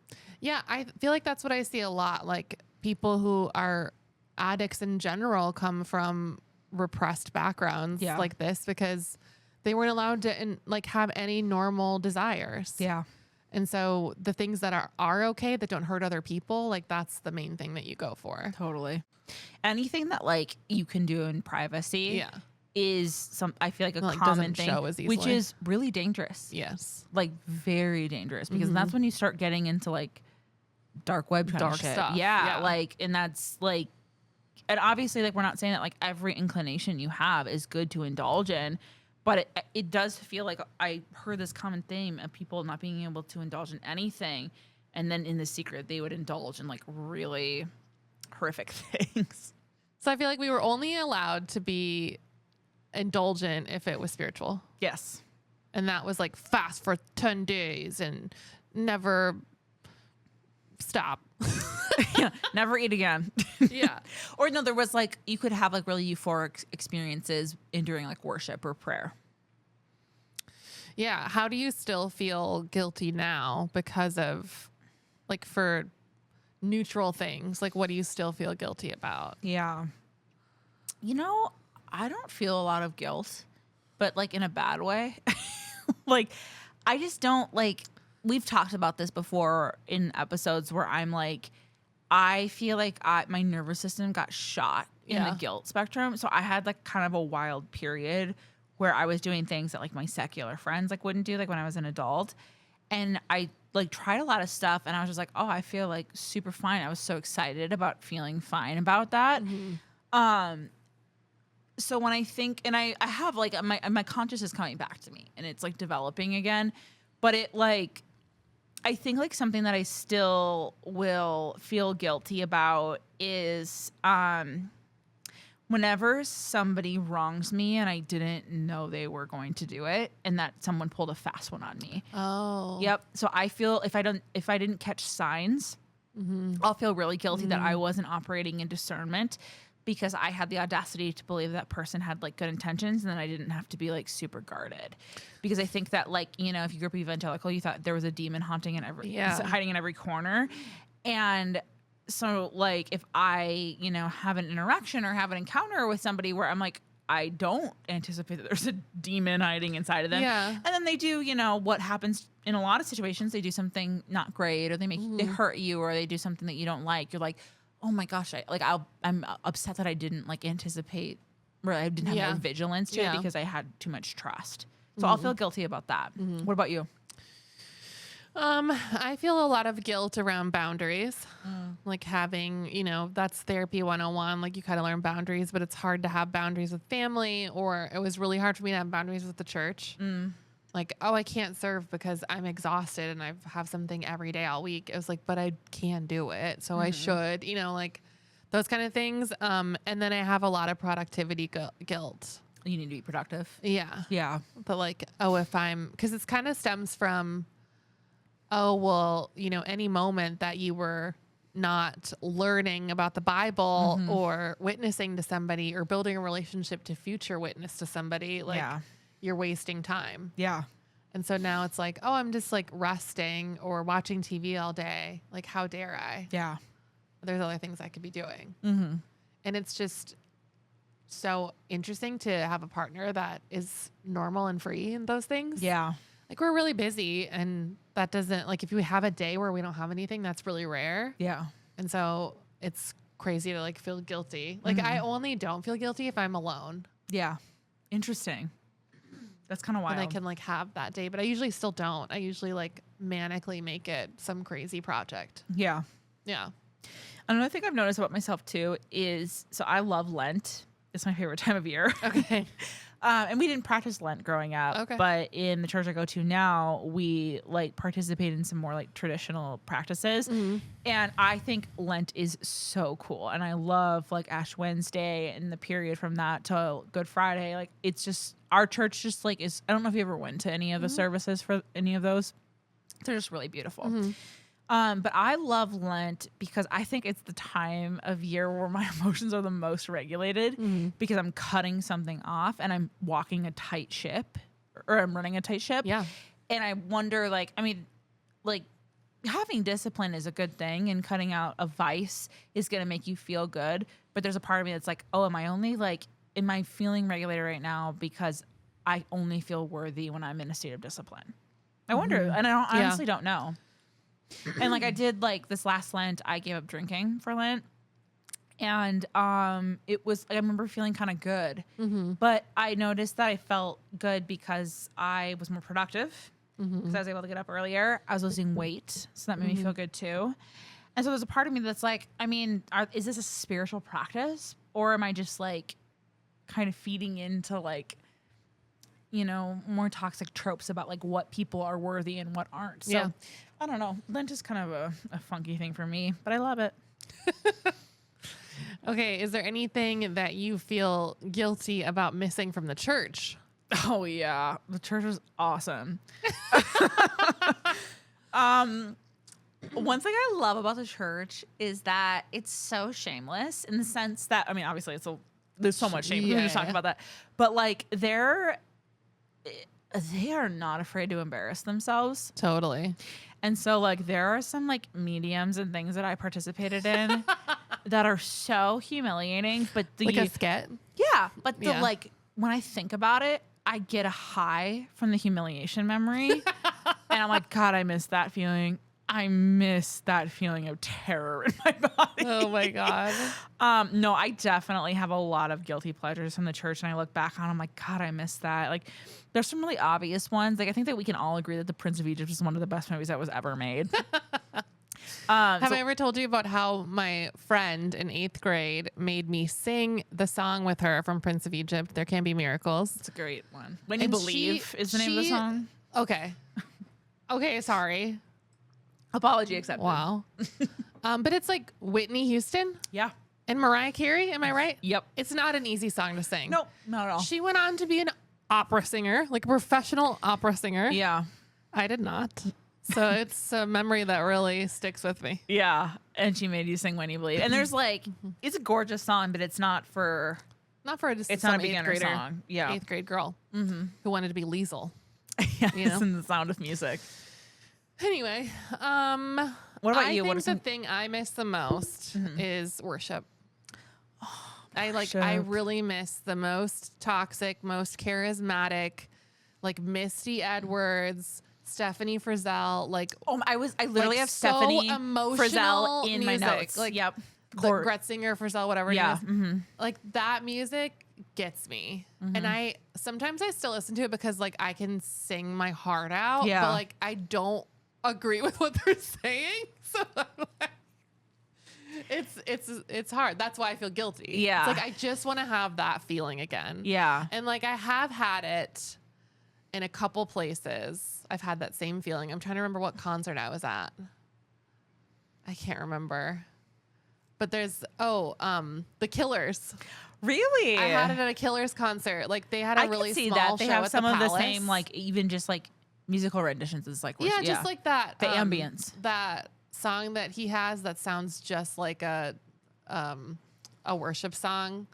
Yeah. I feel like that's what I see a lot. Like people who are addicts in general come from repressed backgrounds like this because they weren't allowed to have any normal desires. Yeah. And so the things that are okay that don't hurt other people, like that's the main thing that you go for. Totally. Anything that like you can do in privacy Yeah. is I feel like a Like, common doesn't thing, show as which easily. is really dangerous. Yes. Like very dangerous because that's when you start getting into like dark web kind Dark of shit. stuff. Yeah, Yeah. like, and that's like, and obviously like we're not saying that like every inclination you have is good to indulge in, but it does feel like I heard this common theme of people not being able to indulge in anything, and then in the secret they would indulge in like really horrific things. So I feel like we were only allowed to be indulgent if it was spiritual. Yes. And that was like fast for 10 days and never stop. Yeah, never eat again. Yeah. Or no, there was like you could have like really euphoric experiences in during like worship or prayer. Yeah. How do you still feel guilty now because of like for neutral things? Like what do you still feel guilty about? Yeah. You know, I don't feel a lot of guilt, but like in a bad way. Like I just don't like, we've talked about this before in episodes where I'm like, I feel like my nervous system got shot in the guilt spectrum. So I had like kind of a wild period where I was doing things that like my secular friends like wouldn't do, like when I was an adult. And I like tried a lot of stuff and I was just like, oh, I feel like super fine. I was so excited about feeling fine about that. So when I think, and I have like my conscious is coming back to me and it's like developing again, but it like, I think like something that I still will feel guilty about is whenever somebody wrongs me and I didn't know they were going to do it and that someone pulled a fast one on me. Oh. Yep. So I feel if I didn't catch signs, I'll feel really guilty that I wasn't operating in discernment because I had the audacity to believe that person had like good intentions and then I didn't have to be like super guarded. Because I think that like, you know, if you grew up evangelical, you thought there was a demon haunting in hiding in every corner. And so like if I, you know, have an interaction or have an encounter with somebody where I'm like, I don't anticipate that there's a demon hiding inside of them. Yeah. And then they do, you know, what happens in a lot of situations, they do something not great or they hurt you or they do something that you don't like. You're like, oh my gosh, I'm upset that I didn't like anticipate or I didn't have more vigilance to it because I had too much trust. So I'll feel guilty about that. What about you? I feel a lot of guilt around boundaries. Like having, you know, that's therapy 101. Like you kind of learn boundaries, but it's hard to have boundaries with family, or it was really hard for me to have boundaries with the church. Like, oh, I can't serve because I'm exhausted and I have something every day all week. It was like, but I can do it. So I should, you know, like those kind of things. And then I have a lot of productivity guilt. You need to be productive. Yeah. Yeah. But like, oh, because it's kind of stems from, oh, well, you know, any moment that you were not learning about the Bible or witnessing to somebody or building a relationship to future witness to somebody, like you're wasting time. Yeah. And so now it's like, oh, I'm just like resting or watching TV all day. Like, how dare I? Yeah. There's other things I could be doing. And it's just so interesting to have a partner that is normal and free in those things. Yeah. Like we're really busy and that doesn't, like if you have a day where we don't have anything, that's really rare. Yeah. And so it's crazy to like feel guilty. Like I only don't feel guilty if I'm alone. Yeah. Interesting. That's kind of wild. And I can like have that day, but I usually still don't. I usually like manically make it some crazy project. Yeah. Yeah. Another thing I've noticed about myself too is, so I love Lent. It's my favorite time of year. Okay. And we didn't practice Lent growing up. Okay. But in the church I go to now, we like participate in some more like traditional practices. And I think Lent is so cool. And I love like Ash Wednesday and the period from that to Good Friday. Like it's just, our church just like is, I don't know if you ever went to any of the services for any of those. They're just really beautiful. But I love Lent because I think it's the time of year where my emotions are the most regulated because I'm cutting something off and I'm walking a tight ship or I'm running a tight ship. Yeah. And I wonder, like, I mean, like having discipline is a good thing and cutting out a vice is going to make you feel good. But there's a part of me that's like, oh, am I feeling regulated right now because I only feel worthy when I'm in a state of discipline? I wonder. And I honestly don't know. And like I did like this last Lent, I gave up drinking for Lent. And it was, I remember feeling kind of good. But I noticed that I felt good because I was more productive because I was able to get up earlier. I was losing weight. So that made me feel good too. And so there's a part of me that's like, I mean, is this a spiritual practice? Or am I just like kind of feeding into like, you know, more toxic tropes about like what people are worthy and what aren't. So I don't know. Lent is kind of a funky thing for me, but I love it. Okay. Is there anything that you feel guilty about missing from the church? Oh yeah. The church was awesome. One thing I love about the church is that it's so shameless in the sense that, I mean, obviously there's so much shame. We can just talk about that. But like they are not afraid to embarrass themselves. Totally. And so like there are some like mediums and things that I participated in that are so humiliating. But Like a skit? yeah, but the Yeah. like when I think about it, I get a high from the humiliation memory. And I'm like, God, I miss that feeling. I miss that feeling of terror in my body. Oh my God. No, I definitely have a lot of guilty pleasures from the church, and I look back on, I'm like, God, I miss that. Like, there's some really obvious ones. Like, I think that we can all agree that The Prince of Egypt is one of the best movies that was ever made. Have I ever told you about how my friend in 8th grade made me sing the song with her from Prince of Egypt, There Can Be Miracles? It's a great one. When You And Believe is the name of the song. Okay. Okay, sorry. Apology accepted. Wow. But it's like Whitney Houston Yeah. and Mariah Carey. Am I right? Yep. It's not an easy song to sing. Nope, not at all. She went on to be an opera singer, like a professional opera singer. Yeah. I did not. So it's a memory that really sticks with me. Yeah. And she made you sing When You Believe. And there's like, it's a gorgeous song, but it's not for, Not for just it's some not a 8th beginner grader, song. Yeah. 8th grade girl who wanted to be Liesel. Yes, You know? and the Sound of Music. Anyway, What about you? I What think are some? the thing I miss the most is worship. I worship. really miss the most toxic, most charismatic, like Misty Edwards, Stephanie Frizzell, like Oh, I literally like have so Stephanie emotional Frizzell in my music. notes. Like, Yep. the Gretzinger, Frizzell, whatever Yeah. it is. Like that music gets me. And I sometimes I still listen to it because like I can sing my heart out, Yeah. but like I don't agree with what they're saying. So I'm like, it's hard. That's why I feel guilty. Yeah. It's like I just want to have that feeling again. Yeah. And like I have had it in a couple places. I've had that same feeling. I'm trying to remember what concert I was at. I can't remember. But there's the Killers. Really? I had it at a Killers concert. Like they had a I really can see small that. They show have at some the of the Palace. same, like, even just like musical renditions. Is like, Yeah, just like that. The ambience. That song that he has that sounds just like a worship song.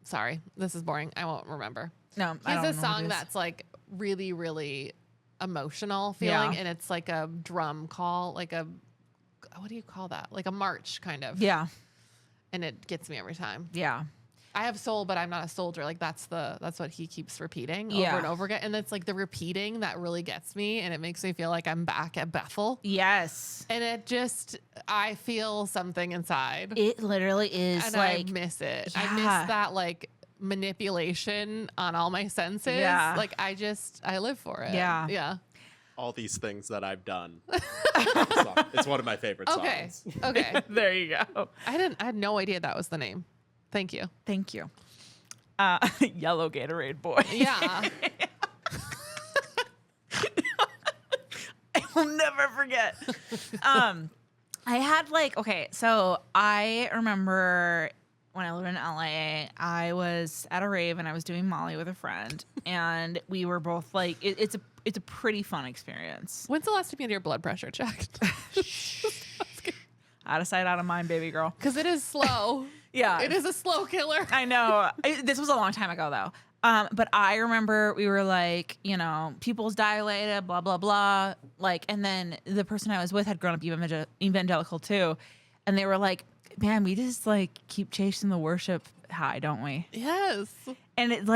Sorry, this is boring. I won't remember. No, He has a song that's like really, really emotional feeling, Yeah. and it's like a drum call, like a what do you call that? Like a march kind of. Yeah. And it gets me every time. Yeah. I have soul, but I'm not a soldier. Like that's what he keeps repeating over Yeah. and over again. And it's like the repeating that really gets me, and it makes me feel like I'm back at Bethel. Yes. And it just, I feel something inside. It literally is And like, I miss it. I Yeah. miss that like manipulation on all my senses. Yeah. Like I live for it. Yeah. Yeah. All these things that I've done. It's one of my favorite Okay. songs. Okay. there you go. I had no idea that was the name. Thank you. Thank you. Yellow Gatorade boy. Yeah. I will never forget. I had so I remember when I lived in LA, I was at a rave and I was doing Molly with a friend, and we were both like, it's a pretty fun experience. When's the last time you had your blood pressure checked? Out of sight, out of mind, baby girl. Because it is slow. Yeah. It is a slow killer. I know. This was a long time ago, though. But I remember we were like, pupils dilated, blah, blah, blah. And then the person I was with had grown up evangelical too. And they were like, man, we just keep chasing the worship high, don't we? Yes. And it's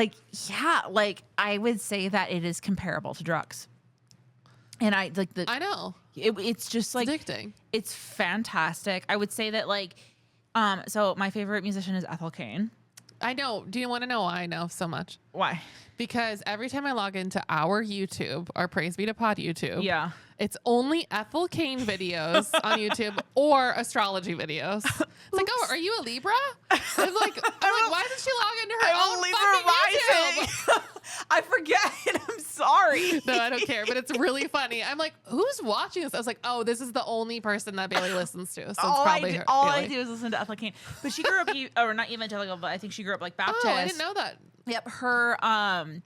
I would say that it is comparable to drugs. And I know. It's just Addicting. It's fantastic. I would say that so my favorite musician is Ethel Cain. I know. Do you want to know why I know so much? Why? Because every time I log into our YouTube, our Praise Be to Pod YouTube, Yeah. it's only Ethel Cain videos on YouTube or astrology videos. It's like, oh, are you a Libra? I'm like, why doesn't she log into her own fucking YouTube? I forget. I'm sorry. No, I don't care, but it's really funny. I'm like, who's watching this? I was like, oh, this is the only person that Bailee listens to. So it's probably her. All Bailee. I do is listen to Ethel Cain. But she grew up, or not evangelical, but I think she grew up Baptist. Oh, I didn't know that. Yep. Her, I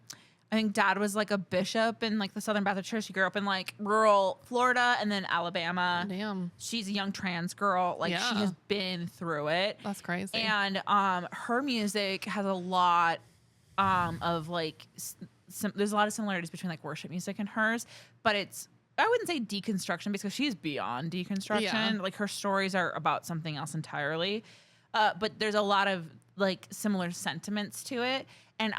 think dad was a bishop in the Southern Baptist Church. She grew up in rural Florida and then Alabama. Damn. She's a young trans girl. She has been through it. That's crazy. And her music has a lot of there's a lot of similarities between worship music and hers, but I wouldn't say deconstruction because she's beyond deconstruction. Yeah. Her stories are about something else entirely. But there's a lot of similar sentiments to it. And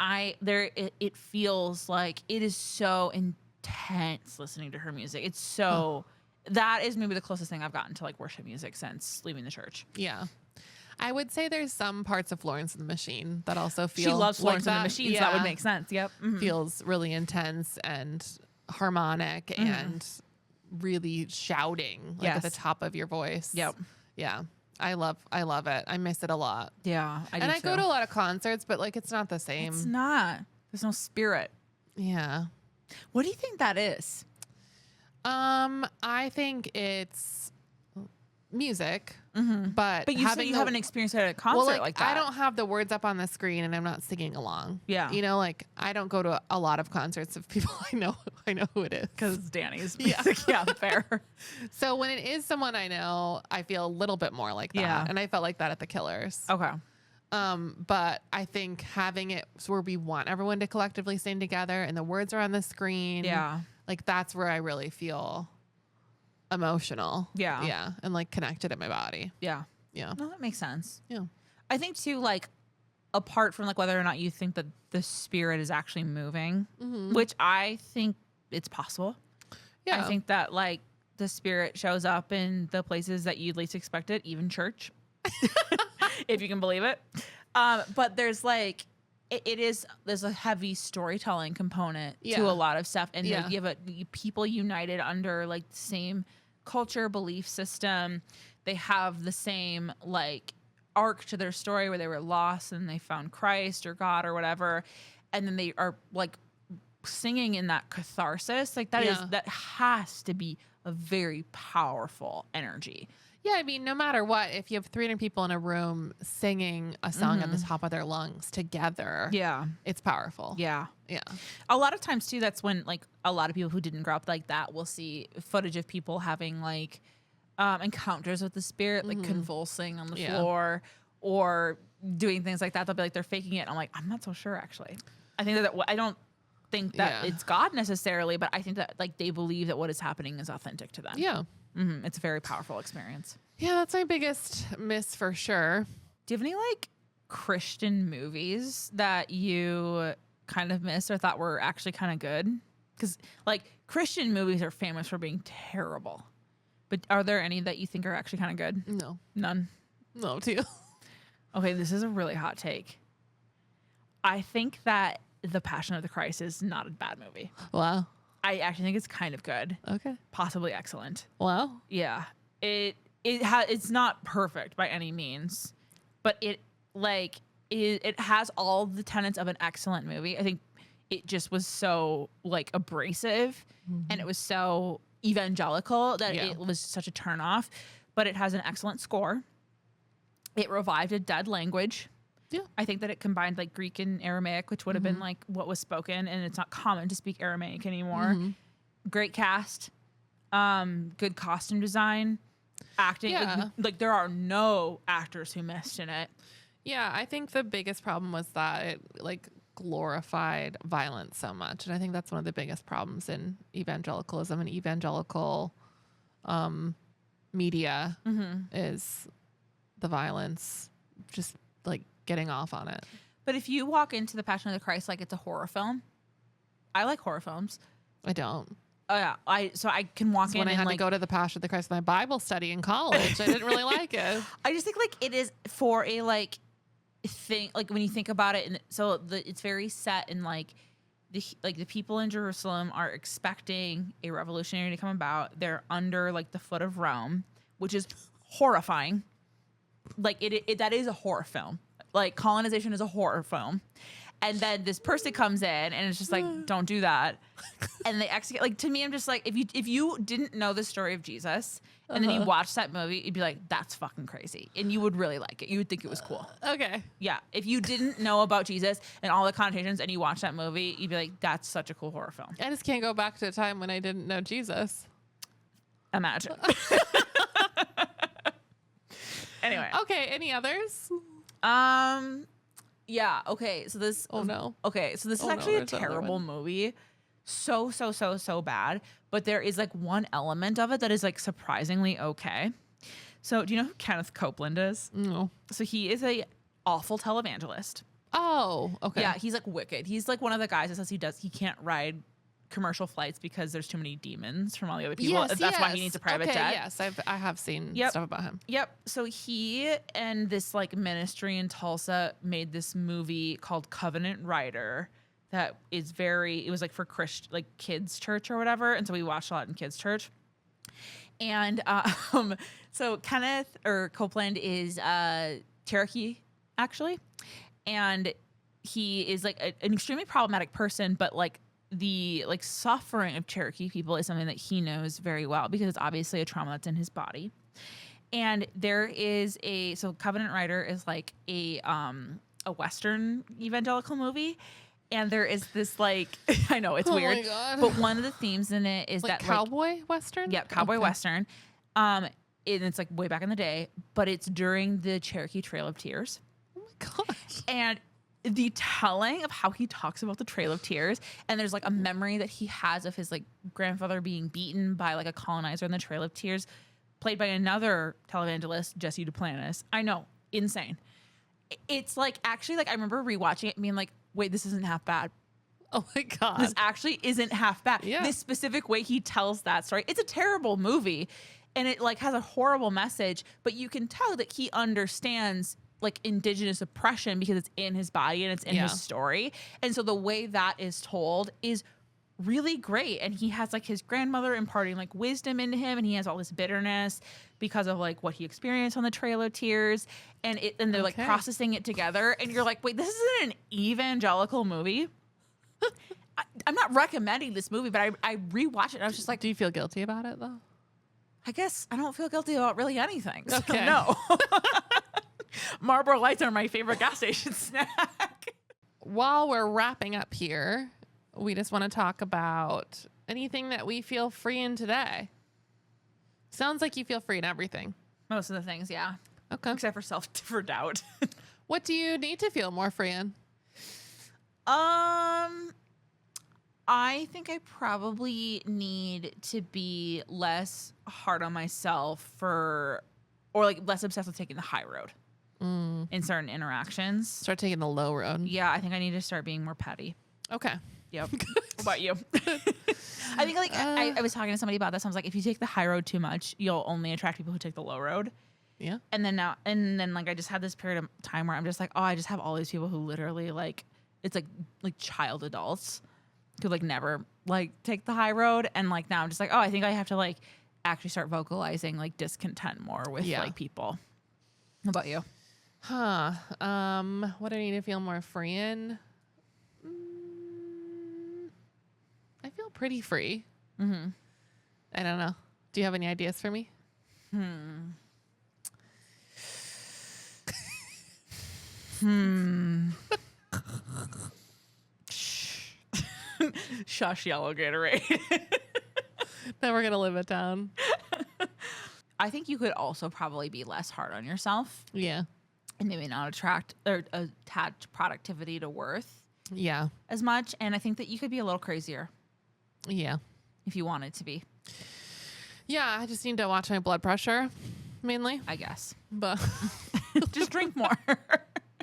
it feels like it is so intense listening to her music. It's so, that is maybe the closest thing I've gotten to worship music since leaving the church. Yeah. I would say there's some parts of Florence and the Machine that also feel She loves Florence and the that. Machine, so that would make sense. Yep. Mm-hmm. Feels really intense and harmonic and really shouting at the top of your voice. Yep. Yeah. I love it. I miss it a lot. Yeah. I go to a lot of concerts, but it's not the same. It's not. There's no spirit. Yeah. What do you think that is? I think it's music, but you said you haven't experienced it at a concert like that. I don't have the words up on the screen and I'm not singing along. Yeah. I don't go to a lot of concerts of people I know who it is. Because it's Danny's music. Yeah, fair. So when it is someone I know, I feel a little bit more like that. Yeah. And I felt like that at the Killers. Okay. But I think having it where we want everyone to collectively sing together and the words are on the screen. Yeah. That's where I really feel emotional. Yeah. Yeah. And connected in my body. Yeah. Yeah. No, that makes sense. Yeah. I think too, apart from whether or not you think that the spirit is actually moving, which I think it's possible. Yeah. I think that the spirit shows up in the places that you'd least expect it, even church, if you can believe it. But there's there's a heavy storytelling component to a lot of stuff. And you have people united under the same culture, belief system. They have the same arc to their story where they were lost and they found Christ or God or whatever. And then they are singing in that catharsis. That has to be a very powerful energy. Yeah, I mean, no matter what, if you have 300 people in a room singing a song at the top of their lungs together, it's powerful. Yeah. Yeah. A lot of times too, that's when a lot of people who didn't grow up like that will see footage of people having encounters with the spirit, convulsing on the floor or doing things like that. They'll be they're faking it. And I'm I'm not so sure actually. I think that I don't think that it's God necessarily, but I think that they believe that what is happening is authentic to them. Yeah. It's a very powerful experience. Yeah, that's my biggest miss for sure. Do you have any Christian movies that you kind of missed or thought were actually kind of good? Because Christian movies are famous for being terrible, but are there any that you think are actually kind of good? No. None. No, too. Okay, this is a really hot take. I think that The Passion of the Christ is not a bad movie. Wow. I actually think it's kind of good. Okay. Possibly excellent. Wow. Yeah. It's not perfect by any means, but it it has all the tenets of an excellent movie. I think it just was so like abrasive and it was so evangelical that Yeah. it was such a turnoff. But it has an excellent score. It revived a dead language. Yeah. I think that it combined like Greek and Aramaic, which would have been like what was spoken, and it's not common to speak Aramaic anymore. Great cast, good costume design, acting. Yeah. Like there are no actors who missed in it. Yeah, I think the biggest problem was that it like glorified violence so much. And I think that's one of the biggest problems in evangelicalism and evangelical media is the violence, just like getting off on it. But if you walk into the Passion of the Christ like it's a horror film, I like horror films. I don't. Oh yeah, I can walk in When I and had like to go to the Passion of the Christ in my Bible study in college, I didn't really like it. I just think like it is for a like thing, like when you think about it, and so it's very set in like the people in Jerusalem are expecting a revolutionary to come about. They're under like the foot of Rome, which is horrifying. Like it that is a horror film. Like colonization is a horror film. And then this person comes in and it's just like, don't do that. And they execute. Like to me, I'm just like, if you didn't know the story of Jesus and then you watched that movie, you'd be like, that's fucking crazy. And you would really like it. You would think it was cool. Okay. Yeah. If you didn't know about Jesus and all the connotations and you watched that movie, you'd be like, that's such a cool horror film. I just can't go back to a time when I didn't know Jesus. Imagine. Anyway. Okay. Any others? Yeah. Okay. So this. Oh no. Okay. So this is Oh, no, actually a there's another terrible one. movie. So bad. But there is like one element of it that is like surprisingly okay. So do you know who Kenneth Copeland is? No. So he is a awful televangelist. Oh, okay. Yeah, he's like wicked. He's like one of the guys that says he can't ride commercial flights because there's too many demons from all the other people. Yes, That's why he needs a private okay, jet. Yes, I have seen Yep. stuff about him. Yep. So he and this like ministry in Tulsa made this movie called Covenant Rider that is it was like for like kids church or whatever. And so we watched a lot in kids church. And so Kenneth or Copeland is Cherokee actually. And he is like an extremely problematic person, but like the like suffering of Cherokee people is something that he knows very well because it's obviously a trauma that's in his body. And there is so Covenant Rider is like a Western evangelical movie. And there is this like, I know it's weird, my God. but one of the themes in it is Like that cowboy western? yeah, cowboy Okay. western. And it's like way back in the day, but it's during the Cherokee Trail of Tears. Oh my gosh. And the telling of how he talks about the Trail of Tears, and there's like a memory that he has of his like grandfather being beaten by like a colonizer in the Trail of Tears, played by another televangelist, Jesse Duplantis. I know, insane. It's like actually like I remember rewatching it and being like, wait, this isn't half bad. Oh my God. This actually isn't half bad. Yeah. This specific way he tells that story, it's a terrible movie, and it like has a horrible message, but you can tell that he understands like indigenous oppression because it's in his body and it's in Yeah. his story. And so the way that is told is really great. And he has like his grandmother imparting like wisdom into him, and he has all this bitterness because of like what he experienced on the Trail of Tears. And they're like Okay. processing it together. And you're like, wait, this isn't an evangelical movie. I'm not recommending this movie, but I rewatched it and I was just like, Do you feel guilty about it though? I guess I don't feel guilty about really anything. So Okay. no. Marlboro Lights are my favorite gas station snack. While we're wrapping up here, we just want to talk about anything that we feel free in today. Sounds like you feel free in everything. Most of the things, yeah. Okay. Except for doubt. What do you need to feel more free in? I think I probably need to be less hard on myself or like less obsessed with taking the high road in certain interactions. Start taking the low road. Yeah, I think I need to start being more petty. Okay. Yep. What about you? I think like I was talking to somebody about this. I was like, if you take the high road too much, you'll only attract people who take the low road. Yeah. And then like I just had this period of time where I'm just like, oh, I just have all these people who literally like it's like child adults who like never like take the high road, and like now I'm just like, oh, I think I have to like actually start vocalizing like discontent more with Yeah. like people. How about you? What do I need to feel more free in? I feel pretty free. Mm-hmm. I don't know. Do you have any ideas for me? Shush, yellow Gatorade. Then we're going to live it down. I think you could also probably be less hard on yourself Yeah. and maybe not attach productivity to worth Yeah. as much. And I think that you could be a little crazier Yeah. if you wanted to be, Yeah. I just need to watch my blood pressure mainly, I guess. but Just drink more.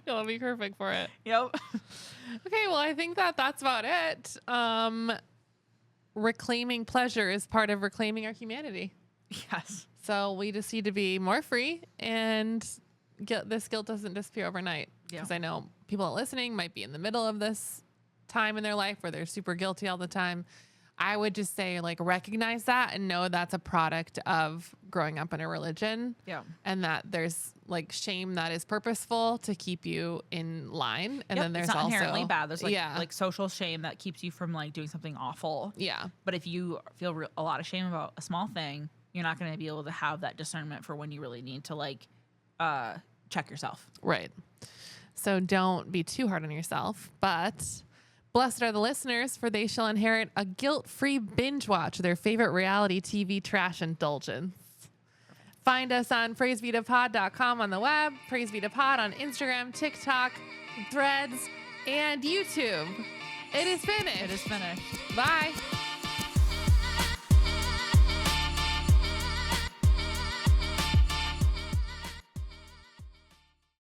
it'll be perfect for it. Yep. Okay. Well, I think that's about it. Reclaiming pleasure is part of reclaiming our humanity. Yes. So we just need to be more free, and this guilt doesn't disappear overnight. Yeah. Because I know people listening might be in the middle of this time in their life where they're super guilty all the time. I would just say, like, recognize that and know that's a product of growing up in a religion. Yeah. And that there's like shame that is purposeful to keep you in line. And Yep, then there's it's not also inherently bad. There's yeah. like social shame that keeps you from like doing something awful. Yeah. But if you feel a lot of shame about a small thing, you're not going to be able to have that discernment for when you really need to like check yourself. Right. So don't be too hard on yourself, but blessed are the listeners, for they shall inherit a guilt-free binge watch of their favorite reality TV trash indulgence. Find us on praisebetopod.com on the web, praisebetopod on Instagram, TikTok, Threads, and YouTube. It is finished. It is finished. Bye.